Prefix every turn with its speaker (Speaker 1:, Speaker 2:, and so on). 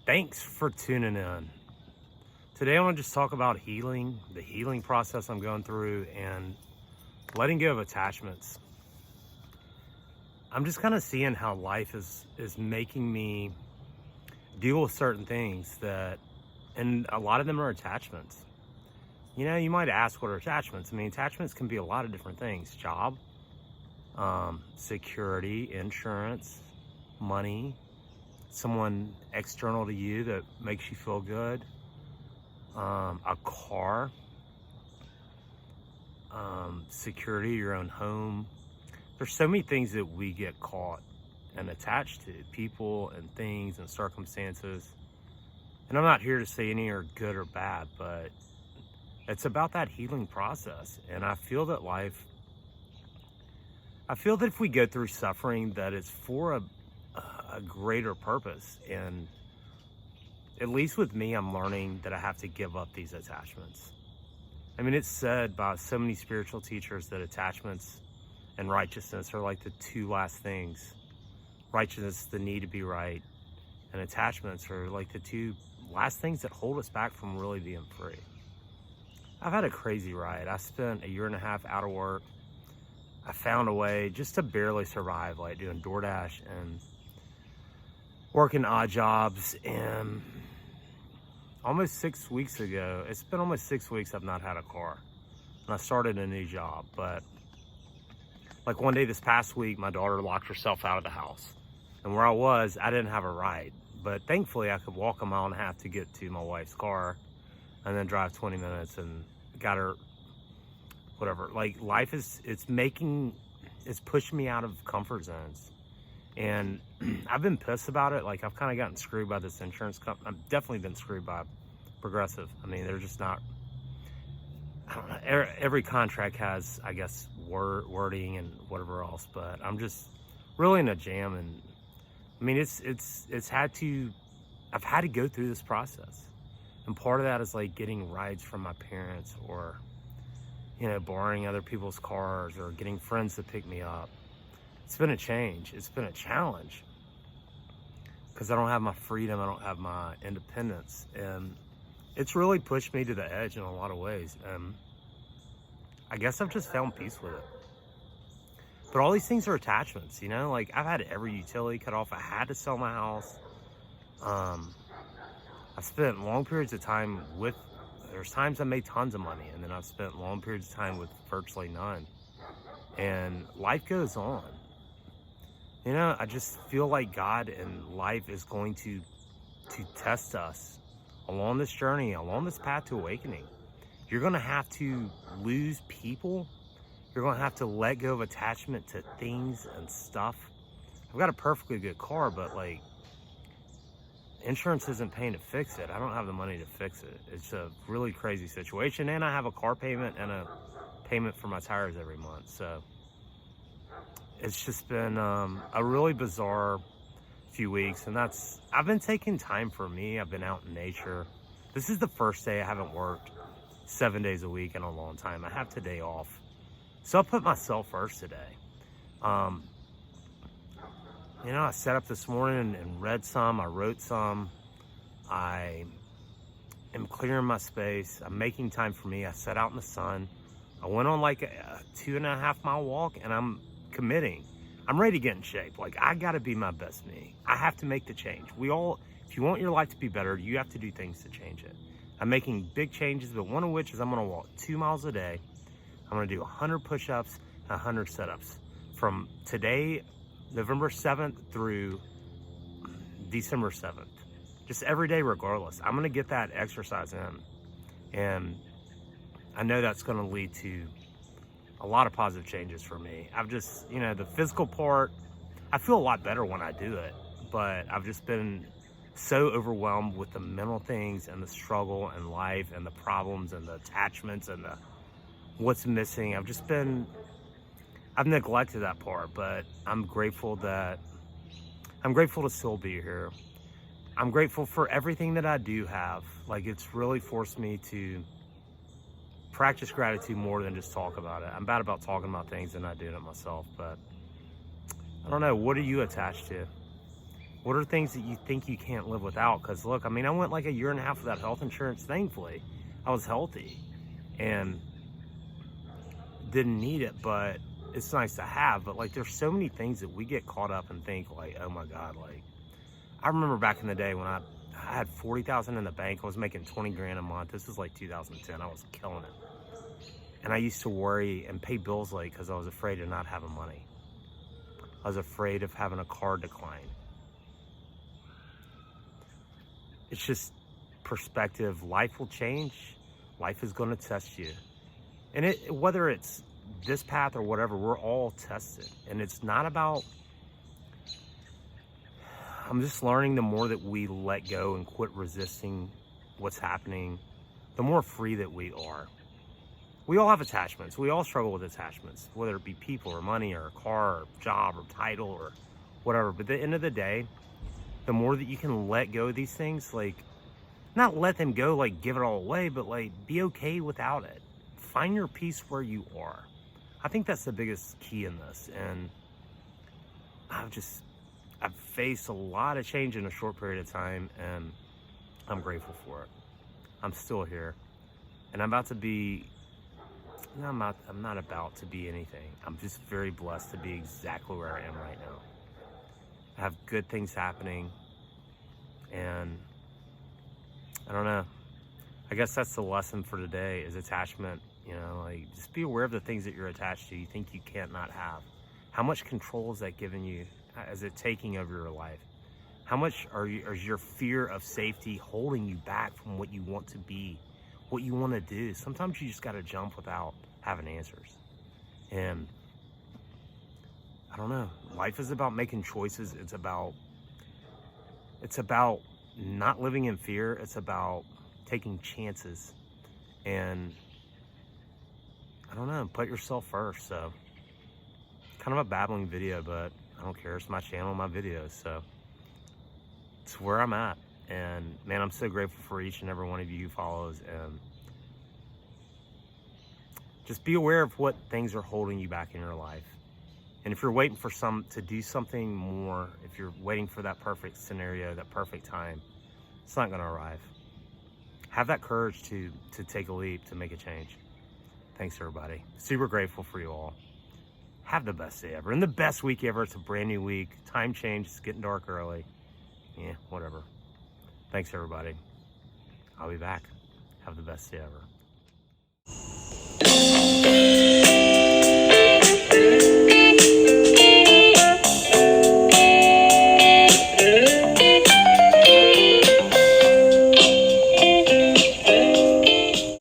Speaker 1: Thanks for tuning in. Today I want to just talk about healing, the healing process I'm going through, and letting go of attachments. I'm just kind of seeing how life is making me deal with certain things and a lot of them are attachments. You know, you might ask, what are attachments? I mean, attachments can be a lot of different things. Job, security, insurance, money, someone external to you that makes you feel good, a car, security, your own home. There's so many things that we get caught and attached to, people and things and circumstances. And I'm not here to say any are good or bad, but it's about that healing process. And I feel that if we go through suffering, that it's for a greater purpose. And at least with me, I'm learning that I have to give up these attachments. I mean, it's said by so many spiritual teachers that attachments and righteousness are like the two last things. Righteousness, the need to be right, and attachments are like the two last things that hold us back from really being free. I've had a crazy ride. I spent a year and a half out of work. I found a way just to barely survive, like doing DoorDash and working odd jobs. And almost 6 weeks ago, it's been almost 6 weeks I've not had a car. And I started a new job. But like one day this past week, my daughter locked herself out of the house. And where I was, I didn't have a ride. But thankfully, I could walk a mile and a half to get to my wife's car and then drive 20 minutes and got her, whatever. Like, life it's pushing me out of comfort zones. And I've been pissed about it. Like, I've kind of gotten screwed by this insurance company. I've definitely been screwed by Progressive. I mean, they're just not, I don't know. Every contract has, I guess, wording and whatever else. But I'm just really in a jam. And I mean, I've had to go through this process. And part of that is like getting rides from my parents, or, you know, borrowing other people's cars, or getting friends to pick me up. It's been a change. It's been a challenge because I don't have my freedom. I don't have my independence. And it's really pushed me to the edge in a lot of ways. And I guess I've just found peace with it. But all these things are attachments, you know? Like, I've had every utility cut off. I had to sell my house. I've spent long periods of time there's times I made tons of money, and then I've spent long periods of time with virtually none. And life goes on. You know, I just feel like God and life is going to test us along this journey, along this path to awakening. You're going to have to lose people. You're going to have to let go of attachment to things and stuff. I've got a perfectly good car, but like, insurance isn't paying to fix it. I don't have the money to fix it. It's a really crazy situation. And I have a car payment and a payment for my tires every month. So it's just been a really bizarre few weeks. And I've been taking time for me. I've been out in nature. This is the first day I haven't worked 7 days a week in a long time. I have today off. So I put myself first today. You know, I sat up this morning and read some. I wrote some. I am clearing my space. I'm making time for me. I sat out in the sun. I went on like a 2.5 mile walk, and I'm committing. I'm ready to get in shape. Like, I got to be my best me. I have to make the change. If you want your life to be better, you have to do things to change it. I'm making big changes, but one of which is I'm going to walk 2 miles a day. I'm going to do 100 push-ups and 100 sit-ups from today, November 7th through December 7th. Just every day regardless. I'm going to get that exercise in. And I know that's going to lead to a lot of positive changes for me. I've just, you know, the physical part, I feel a lot better when I do it. But I've just been so overwhelmed with the mental things and the struggle and life and the problems and the attachments and what's missing. I've neglected that part, but I'm grateful to still be here. I'm grateful for everything that I do have. Like, it's really forced me to practice gratitude more than just talk about it. I'm bad about talking about things and not doing it myself, but I don't know. What are you attached to? What are things that you think you can't live without? Because look, I mean, I went like a year and a half without health insurance. Thankfully, I was healthy and didn't need it, but it's nice to have. But like, there's so many things that we get caught up and think like, oh my God, like, I remember back in the day when I had 40,000 in the bank. I was making 20 grand a month. This was like 2010. I was killing it. And I used to worry and pay bills late because I was afraid of not having money. I was afraid of having a car decline. It's just perspective. Life will change. Life is going to test you. And whether it's this path or whatever, we're all tested. And it's not about, I'm just learning the more that we let go and quit resisting what's happening, the more free that we are. We all have attachments. We all struggle with attachments, whether it be people or money or a car or job or title or whatever. But at the end of the day, the more that you can let go of these things, like, not let them go, like give it all away, but like be okay without it. Find your peace where you are. I think that's the biggest key in this. And I've faced a lot of change in a short period of time, and I'm grateful for it. I'm still here, and I'm not about to be anything. I'm just very blessed to be exactly where I am right now. I have good things happening, and I don't know. I guess that's the lesson for today is attachment. You know, like, just be aware of the things that you're attached to, you think you can't not have. How much control is that giving you? Is it taking over your life? How much is your fear of safety holding you back from what you want to be, what you want to do? Sometimes you just got to jump without having answers. And I don't know. Life is about making choices. It's about not living in fear. It's about taking chances. And I don't know, put yourself first. So kind of a babbling video, but I don't care. It's my channel, my videos. So it's where I'm at. And man, I'm so grateful for each and every one of you who follows. And just be aware of what things are holding you back in your life. And if you're waiting for to do something more, if you're waiting for that perfect scenario, that perfect time, it's not going to arrive. Have that courage to take a leap, to make a change. Thanks, everybody. Super grateful for you all. Have the best day ever. And the best week ever. It's a brand new week. Time change. It's getting dark early. Yeah, whatever. Thanks, everybody. I'll be back. Have the best day ever.